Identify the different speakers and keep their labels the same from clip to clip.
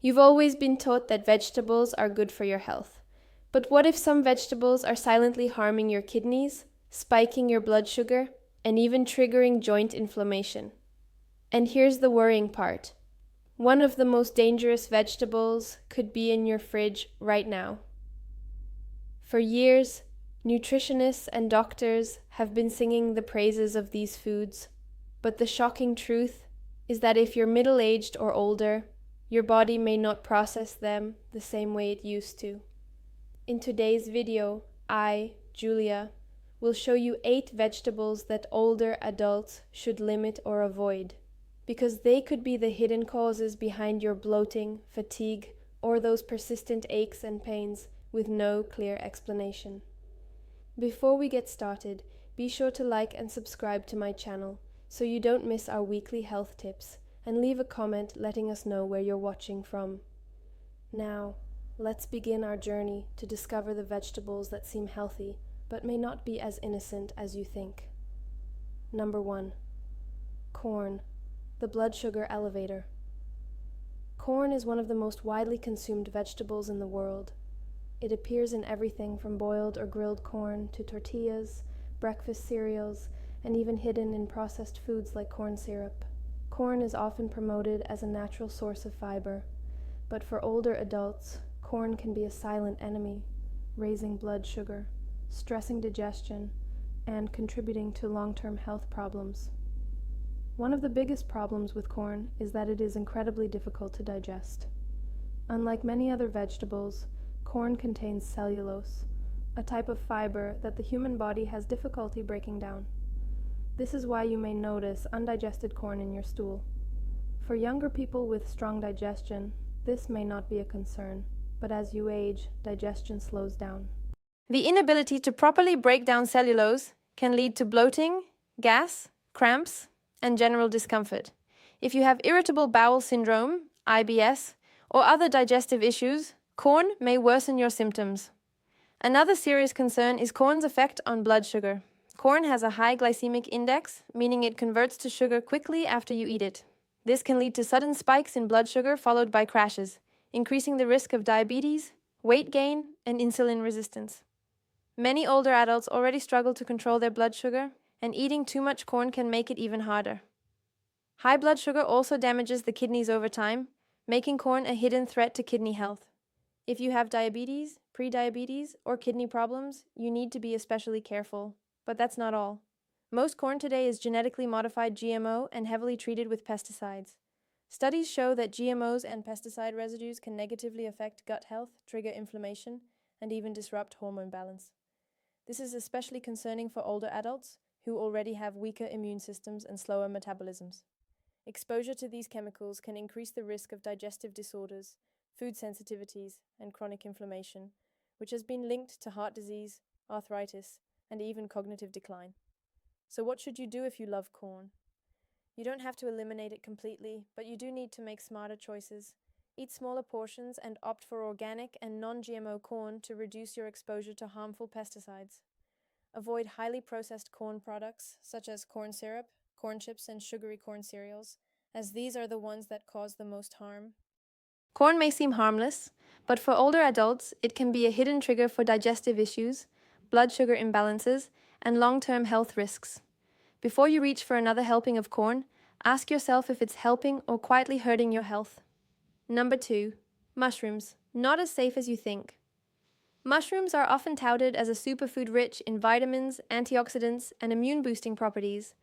Speaker 1: You've always been taught that vegetables are good for your health. But what if some vegetables are silently harming your kidneys, spiking your blood sugar, and even triggering joint inflammation? And here's the worrying part. One of the most dangerous vegetables could be in your fridge right now. For years, nutritionists and doctors have been singing the praises of these foods, but the shocking truth is that if you're middle-aged or older, your body may not process them the same way it used to. In today's video, I, Julia, will show you 8 vegetables that older adults should limit or avoid, because they could be the hidden causes behind your bloating, fatigue, or those persistent aches and pains with no clear explanation. Before we get started, be sure to like and subscribe to my channel so you don't miss our weekly health tips, and leave a comment letting us know where you're watching from. Now, let's begin our journey to discover the vegetables that seem healthy but may not be as innocent as you think. Number 1. Corn, the blood sugar elevator. Corn is one of the most widely consumed vegetables in the world. It appears in everything from boiled or grilled corn to tortillas, breakfast cereals, and even hidden in processed foods like corn syrup. Corn is often promoted as a natural source of fiber, but for older adults, corn can be a silent enemy, raising blood sugar, stressing digestion, and contributing to long-term health problems. One of the biggest problems with corn is that it is incredibly difficult to digest. Unlike many other vegetables, corn contains cellulose, a type of fiber that the human body has difficulty breaking down. This is why you may notice undigested corn in your stool. For younger people with strong digestion, this may not be a concern, but as you age, digestion slows down.
Speaker 2: The inability to properly break down cellulose can lead to bloating, gas, cramps, and general discomfort. If you have irritable bowel syndrome, IBS, or other digestive issues, corn may worsen your symptoms. Another serious concern is corn's effect on blood sugar. Corn has a high glycemic index, meaning it converts to sugar quickly after you eat it. This can lead to sudden spikes in blood sugar followed by crashes, increasing the risk of diabetes, weight gain, and insulin resistance. Many older adults already struggle to control their blood sugar, and eating too much corn can make it even harder. High blood sugar also damages the kidneys over time, making corn a hidden threat to kidney health. If you have diabetes, prediabetes, or kidney problems, you need to be especially careful. But that's not all. Most corn today is genetically modified GMO and heavily treated with pesticides. Studies show that GMOs and pesticide residues can negatively affect gut health, trigger inflammation, and even disrupt hormone balance. This is especially concerning for older adults who already have weaker immune systems and slower metabolisms. Exposure to these chemicals can increase the risk of digestive disorders, food sensitivities, and chronic inflammation, which has been linked to heart disease, arthritis, and even cognitive decline. So what should you do if you love corn? You don't have to eliminate it completely, but you do need to make smarter choices. Eat smaller portions and opt for organic and non-GMO corn to reduce your exposure to harmful pesticides. Avoid highly processed corn products, such as corn syrup, corn chips, and sugary corn cereals, as these are the ones that cause the most harm. Corn may seem harmless, but for older adults, it can be a hidden trigger for digestive issues, blood sugar imbalances, and long-term health risks. Before you reach for another helping of corn, ask yourself if it's helping or quietly hurting your health. Number 2. Mushrooms. Not as safe as you think. Mushrooms are often touted as a superfood rich in vitamins, antioxidants, and immune-boosting properties.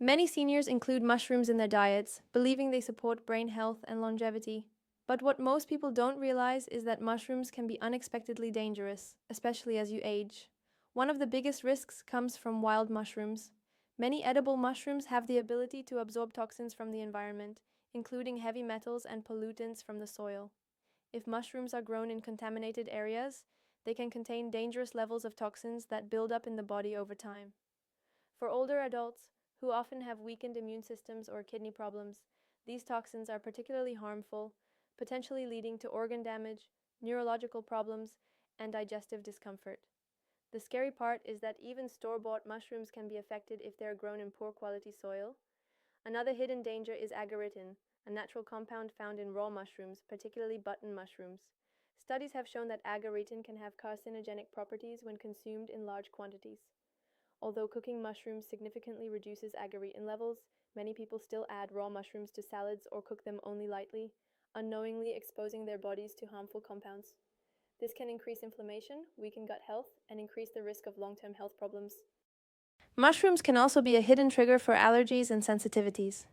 Speaker 2: Many seniors include mushrooms in their diets, believing they support brain health and longevity. But what most people don't realize is that mushrooms can be unexpectedly dangerous, especially as you age. One of the biggest risks comes from wild mushrooms. Many edible mushrooms have the ability to absorb toxins from the environment, including heavy metals and pollutants from the soil. If mushrooms are grown in contaminated areas, they can contain dangerous levels of toxins that build up in the body over time. For older adults, who often have weakened immune systems or kidney problems, these toxins are particularly harmful, potentially leading to organ damage, neurological problems, and digestive discomfort. The scary part is that even store-bought mushrooms can be affected if they are grown in poor quality soil. Another hidden danger is agaritin,
Speaker 1: a natural compound found in raw mushrooms, particularly button mushrooms. Studies have shown that agaritin can have carcinogenic properties when consumed in large quantities. Although cooking mushrooms significantly reduces agaritin levels, many people still add raw mushrooms to salads or cook them only lightly, unknowingly exposing their bodies to harmful compounds. This can increase inflammation, weaken gut health, and increase the risk of long-term health problems.
Speaker 2: Mushrooms can also be a hidden trigger for allergies and sensitivities.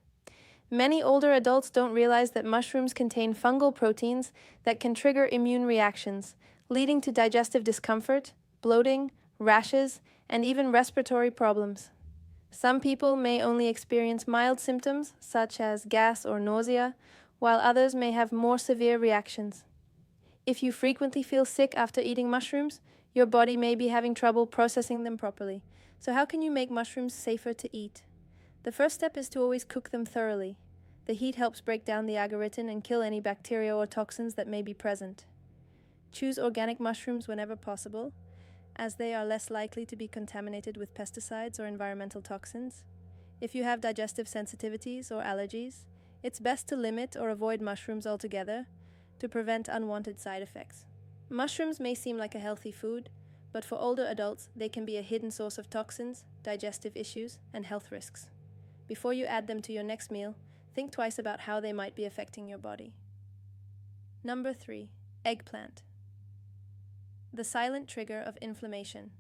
Speaker 2: Many older adults don't realize that mushrooms contain fungal proteins that can trigger immune reactions, leading to digestive discomfort, bloating, rashes, and even respiratory problems. Some people may only experience mild symptoms, such as gas or nausea, while others may have more severe reactions. If you frequently feel sick after eating mushrooms, your body may be having trouble processing them properly. So how can you make mushrooms safer to eat? The first step is to always cook them thoroughly. The heat helps break down the agaritin and kill any bacteria or toxins that may be present. Choose organic mushrooms whenever possible, as they are less likely to be contaminated with pesticides or environmental toxins. If you have digestive sensitivities or allergies, it's best to limit or avoid mushrooms altogether to prevent unwanted side effects. Mushrooms may seem like a healthy food, but for older adults, they can be a hidden source of toxins, digestive issues, and health risks. Before you add them to your next meal, think twice about how they might be affecting your body. Number 3. Eggplant. The silent trigger of inflammation.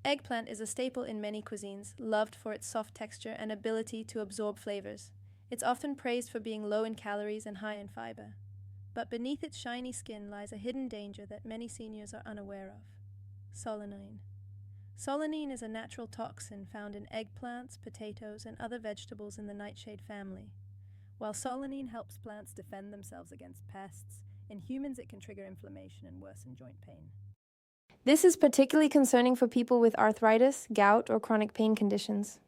Speaker 2: Eggplant is a staple in many cuisines, loved for its soft texture and ability to absorb flavors. It's often praised for being low in calories and high in fiber. But beneath its shiny skin lies a hidden danger that many seniors are unaware of: solanine. Solanine is a natural toxin found in eggplants, potatoes, and other vegetables in the nightshade family. While solanine helps plants defend themselves against pests, in humans it can trigger inflammation and worsen joint pain. This is particularly concerning for people with arthritis, gout, or chronic pain conditions.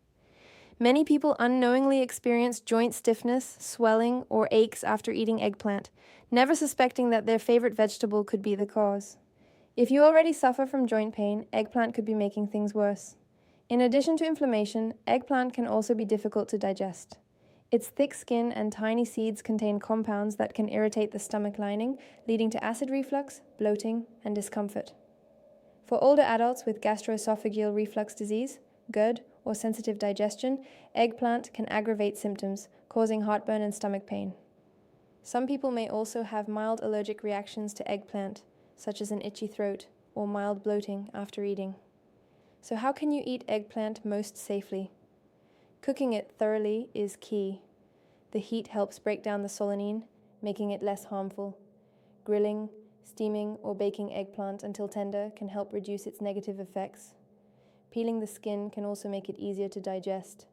Speaker 2: Many people unknowingly experience joint stiffness, swelling, or aches after eating eggplant, never suspecting that their favorite vegetable could be the cause. If you already suffer from joint pain, eggplant could be making things worse. In addition to inflammation, eggplant can also be difficult to digest. Its thick skin and tiny seeds contain compounds that can irritate the stomach lining, leading to acid reflux, bloating, and discomfort. For older adults with gastroesophageal reflux disease, GERD, or sensitive digestion, eggplant can aggravate symptoms, causing heartburn and stomach pain. Some people may also have mild allergic reactions to eggplant, such as an itchy throat or mild bloating after eating. So how can you eat eggplant most safely? Cooking it thoroughly is key. The heat helps break down the solanine, making it less harmful. Grilling, steaming, or baking eggplant until tender can help reduce its negative effects. Peeling the skin can also make it easier to digest.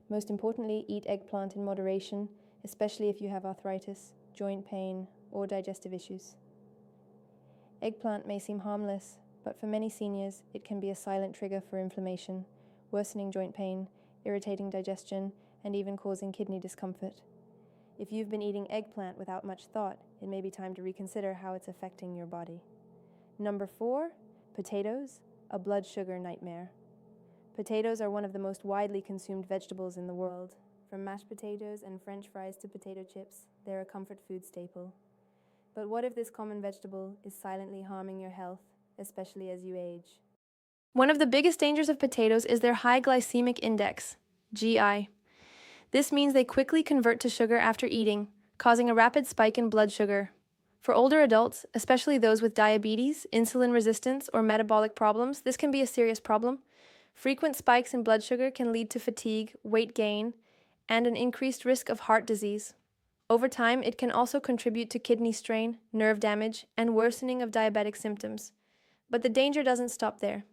Speaker 2: Most importantly, eat eggplant in moderation, especially if you have arthritis, joint pain, or digestive issues. Eggplant may seem harmless, but for many seniors, it can be a silent trigger for inflammation, worsening joint pain, irritating digestion, and even causing kidney discomfort. If you've been eating eggplant without much thought, it may be time to reconsider how it's affecting your body. Number 4, potatoes, a blood sugar nightmare. Potatoes are one of the most widely consumed vegetables in the world. From mashed potatoes and French fries to potato chips, they're a comfort food staple. But what if this common vegetable is silently harming your health, especially as you age? One of the biggest dangers of potatoes is their high glycemic index, GI. This means they quickly convert to sugar after eating, causing a rapid spike in blood sugar. For older adults, especially those with diabetes, insulin resistance, or metabolic problems, this can be a serious problem. Frequent spikes in blood sugar can lead to fatigue, weight gain, and an increased risk of heart disease. Over time, it can also contribute to kidney strain, nerve damage, and worsening of diabetic symptoms. But the danger doesn't stop there.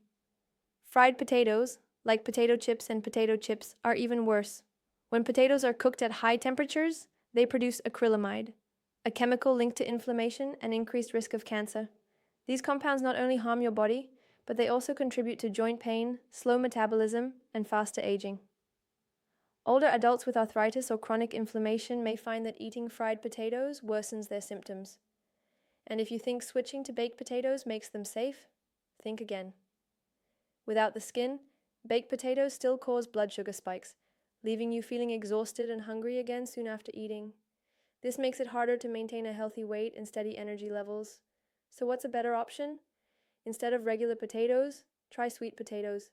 Speaker 2: Fried potatoes, like potato chips, are even worse. When potatoes are cooked at high temperatures, they produce acrylamide, a chemical linked to inflammation and increased risk of cancer. These compounds not only harm your body, but they also contribute to joint pain, slow metabolism, and faster aging. Older adults with arthritis or chronic inflammation may find that eating fried potatoes worsens their symptoms. And if you think switching to baked potatoes makes them safe, think again. Without the skin, baked potatoes still cause blood sugar spikes,
Speaker 1: leaving you feeling exhausted and hungry again soon after eating. This makes it harder to maintain a healthy weight and steady energy levels. So what's a better option? Instead of regular potatoes, try sweet potatoes.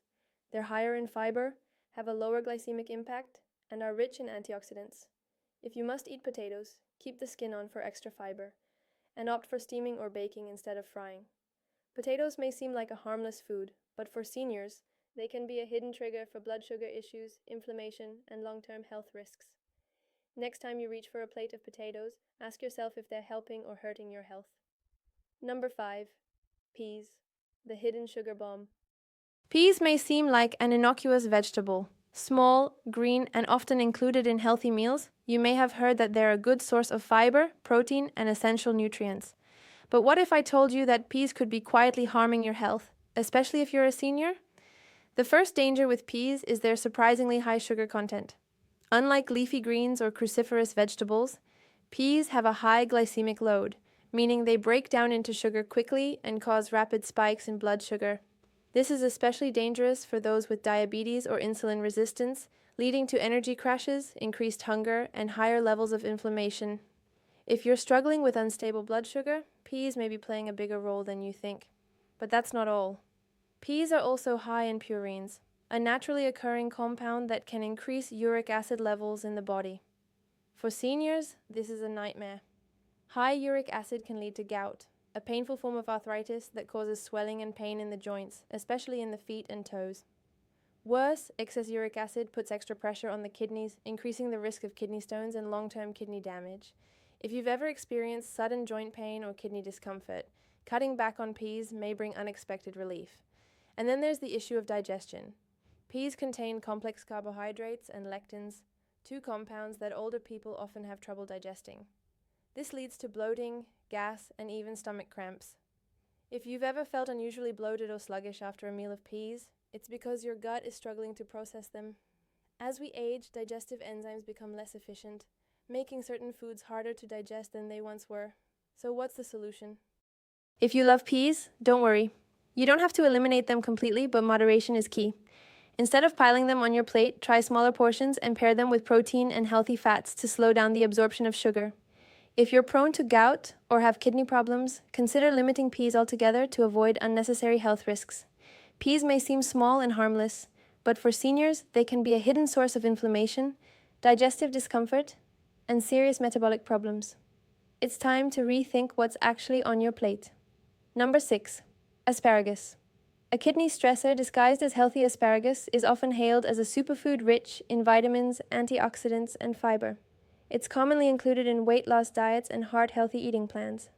Speaker 1: They're higher in fiber, have a lower glycemic impact, and are rich in antioxidants. If you must eat potatoes, keep the skin on for extra fiber, and opt for steaming or baking instead of frying. Potatoes may seem like a harmless food, but for seniors, they can be a hidden trigger for blood sugar issues, inflammation, and long-term health risks. Next time you reach for a plate of potatoes, ask yourself if they're helping or hurting your health. Number 5. Peas, the hidden sugar bomb.
Speaker 2: Peas may seem like an innocuous vegetable. Small, green, and often included in healthy meals, you may have heard that they're a good source of fiber, protein, and essential nutrients. But what if I told you that peas could be quietly harming your health, especially if you're a senior? The first danger with peas is their surprisingly high sugar content. Unlike leafy greens or cruciferous vegetables, peas have a high glycemic load, meaning they break down into sugar quickly and cause rapid spikes in blood sugar. This is especially dangerous for those with diabetes or insulin resistance, leading to energy crashes, increased hunger, and higher levels of inflammation. If you're struggling with unstable blood sugar, peas may be playing a bigger role than you think. But that's not all. Peas are also high in purines, a naturally occurring compound that can increase uric acid levels in the body. For seniors, this is a nightmare. High uric acid can lead to gout, a painful form of arthritis that causes swelling and pain in the joints, especially in the feet and toes. Worse, excess uric acid puts extra pressure on the kidneys, increasing the risk of kidney stones and long-term kidney damage. If you've ever experienced sudden joint pain or kidney discomfort, cutting back on peas may bring unexpected relief. And then there's the issue of digestion. Peas contain complex carbohydrates and lectins, two compounds that older people often have trouble digesting. This leads to bloating, gas, and even stomach cramps. If you've ever felt unusually bloated or sluggish after a meal of peas, it's because your gut is struggling to process them. As we age, digestive enzymes become less efficient, making certain foods harder to digest than they once were. So what's the solution? If you love peas, don't worry. You don't have to eliminate them completely, but moderation is key. Instead of piling them on your plate, try smaller portions and pair them with protein and healthy fats to slow down the absorption of sugar. If you're prone to gout or have kidney problems, consider limiting peas altogether to avoid unnecessary health risks. Peas may seem small and harmless, but for seniors, they can be a hidden source of inflammation, digestive discomfort, and serious metabolic problems. It's time to rethink what's actually on your plate. Number 6. Asparagus. A kidney stressor disguised as healthy asparagus is often hailed as a superfood rich in vitamins, antioxidants, and fiber. It's commonly included in weight loss diets and heart-healthy eating plans.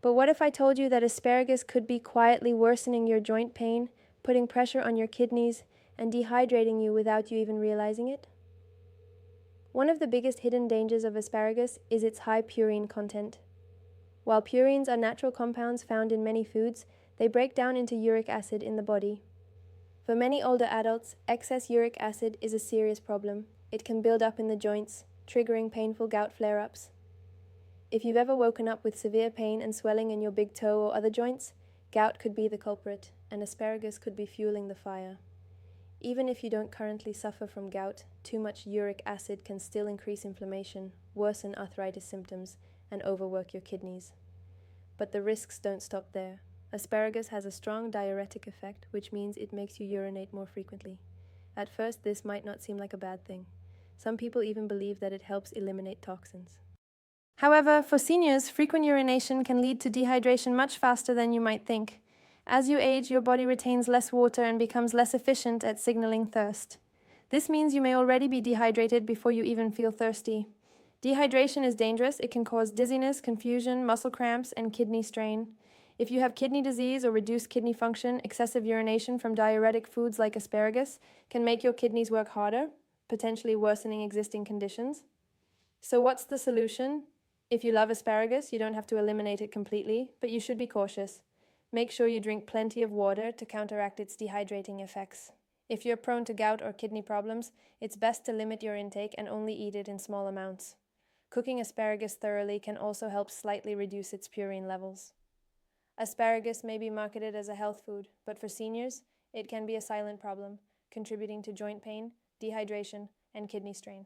Speaker 2: But what if I told you that asparagus could be quietly worsening your joint pain, putting pressure on your kidneys, and dehydrating you without you even realizing it? One of the biggest hidden dangers of asparagus is its high purine content. While purines are natural compounds found in many foods, they break down into uric acid in the body. For many older adults, excess uric acid is a serious problem. It can build up in the joints, triggering painful gout flare-ups. If you've ever woken up with severe pain and swelling in your big toe or other joints, gout could be the culprit, and asparagus could be fueling the fire. Even if you don't currently suffer from gout, too much uric acid can still increase inflammation, worsen arthritis symptoms, and overwork your kidneys. But the risks don't stop there. Asparagus has a strong diuretic effect, which means it makes you urinate more frequently. At first, this might not seem like a bad thing. Some people even believe that it helps eliminate toxins. However, for seniors, frequent urination can lead to dehydration much faster than you might think. As you age, your body retains less water and becomes less efficient at signaling thirst. This means you may already be dehydrated before you even feel thirsty. Dehydration is dangerous. It can cause dizziness, confusion, muscle cramps, and kidney strain. If you have kidney disease or reduced kidney function, excessive urination from diuretic foods like asparagus can make your kidneys work harder, potentially worsening existing conditions. So what's the solution? If you love asparagus, you don't have to eliminate it completely, but you should be cautious. Make sure you drink plenty of water to counteract its dehydrating effects. If you're prone to gout or kidney problems, it's best to limit your intake and only eat it in small amounts. Cooking asparagus thoroughly can also help slightly reduce its purine levels. Asparagus may be marketed as a health food, but for seniors, it can be a silent problem, contributing to joint pain, dehydration, and kidney strain.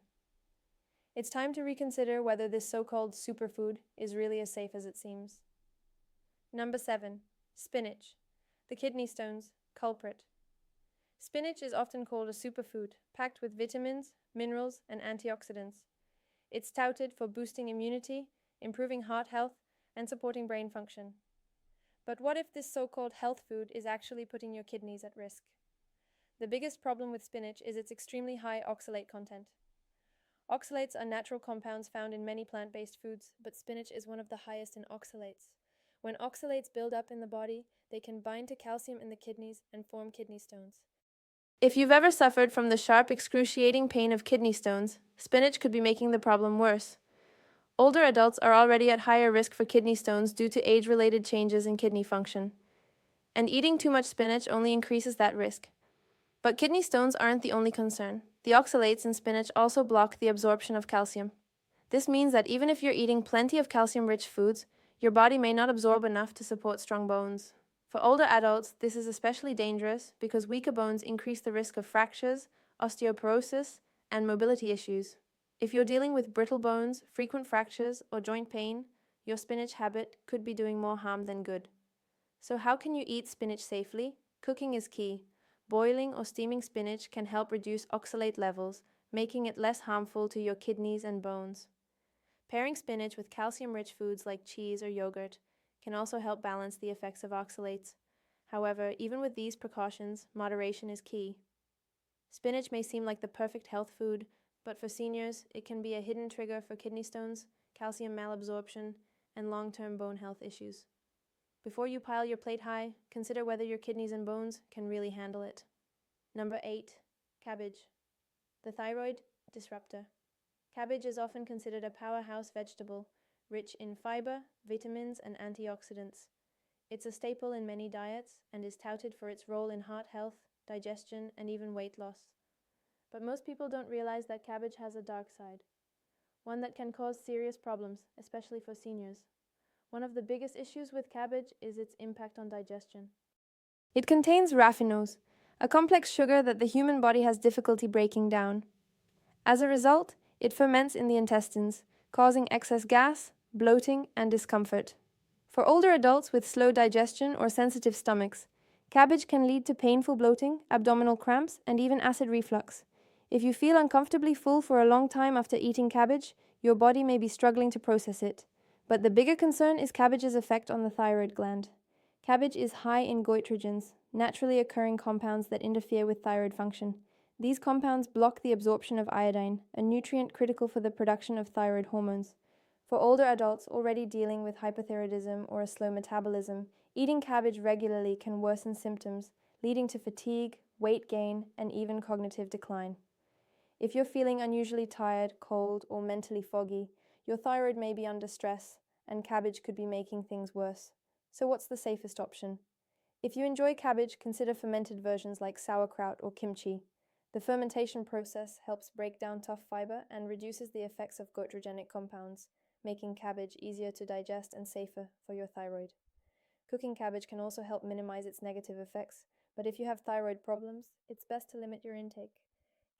Speaker 2: It's time to reconsider whether this so-called superfood is really as safe as it seems. Number 7. Spinach, the kidney stone's culprit. Spinach is often called a superfood, packed with vitamins, minerals, and antioxidants. It's touted for boosting immunity, improving heart health, and supporting brain function. But what if this so-called health food is actually putting your kidneys at risk? The biggest problem with spinach is its extremely high oxalate content. Oxalates are natural compounds found in many plant-based foods, but spinach is one of the highest in oxalates. When oxalates build up in the body, they can bind to calcium in the kidneys and form kidney stones. If you've ever suffered from the sharp, excruciating pain of kidney stones, spinach could be making the problem worse. Older adults are already at higher risk for kidney stones due to age-related changes in kidney function. And eating too much spinach only increases that risk. But kidney stones aren't the only concern. The oxalates in spinach also block the absorption of calcium. This means that even if you're eating plenty of calcium-rich foods, your body may not absorb enough to support strong bones. For older adults, this is especially dangerous because weaker bones increase the risk of fractures, osteoporosis, and mobility issues. If you're dealing with brittle bones, frequent fractures, or joint pain, your spinach habit could be doing more harm than good. So how can you eat spinach safely? Cooking is key. Boiling or steaming spinach can help reduce oxalate levels, making it less harmful to your kidneys and bones. Pairing spinach with calcium-rich foods like cheese or yogurt can also help balance the effects of oxalates. However, even with these precautions, moderation is key. Spinach may seem like the perfect health food, but for seniors, it can be a hidden trigger for kidney stones, calcium malabsorption, and long-term bone health issues. Before you pile your plate high, consider whether your kidneys and bones can really handle it. Number 8. Cabbage, the thyroid disruptor. Cabbage is often considered a powerhouse vegetable, rich in fiber, vitamins, and antioxidants. It's a staple in many diets and is touted for its role in heart health, digestion, and even weight loss. But most people don't realize that cabbage has a dark side, one that can cause serious problems, especially for seniors. One of the biggest issues with cabbage is its impact on digestion. It contains raffinose, a complex sugar that the human body has difficulty breaking down. As a result, it ferments in the intestines, causing excess gas, bloating, and discomfort. For older adults with slow digestion or sensitive stomachs, cabbage can lead to painful bloating, abdominal cramps, and even acid reflux. If you feel uncomfortably full for a long time after eating cabbage, your body may be struggling to process it. But the bigger concern is cabbage's effect on the thyroid gland. Cabbage is high in goitrogens, naturally occurring compounds that interfere with thyroid function. These compounds block the absorption of iodine, a nutrient critical for the production of thyroid hormones. For older adults already dealing with hypothyroidism or a slow metabolism, eating cabbage regularly can worsen symptoms, leading to fatigue, weight gain, and even cognitive decline. If you're feeling unusually tired, cold, or mentally foggy, your thyroid may be under stress, and cabbage could be making things worse. So what's the safest option? If you enjoy cabbage, consider fermented versions like sauerkraut or kimchi. The fermentation process helps break down tough fiber and reduces the effects of goitrogenic compounds, making cabbage easier to digest and safer for your thyroid. Cooking cabbage can also help minimize its negative effects, but if you have thyroid problems, it's best to limit your intake.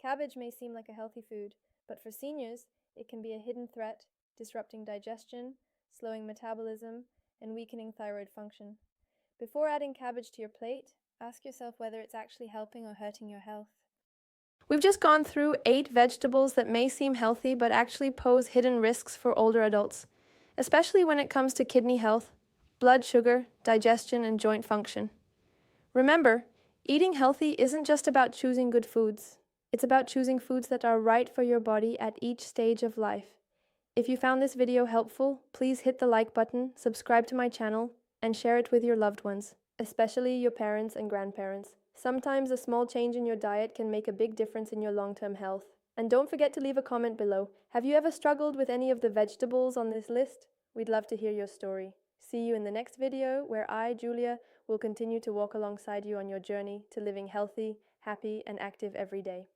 Speaker 2: Cabbage may seem like a healthy food, but for seniors, it can be a hidden threat, disrupting digestion, slowing metabolism, and weakening thyroid function. Before adding cabbage to your plate, ask yourself whether it's actually helping or hurting your health. We've just gone through 8 vegetables that may seem healthy but actually pose hidden risks for older adults, especially when it comes to kidney health, blood sugar, digestion, and joint function. Remember, eating healthy isn't just about choosing good foods. It's about choosing foods that are right for your body at each stage of life. If you found this video helpful, please hit the like button, subscribe to my channel, and share it with your loved ones, especially your parents and grandparents. Sometimes a small change in your diet can make a big difference in your long-term health. And don't forget to leave a comment below. Have you ever struggled with any of the vegetables on this list? We'd love to hear your story. See you in the next video, where I, Julia, will continue to walk alongside you on your journey to living healthy, happy, and active every day.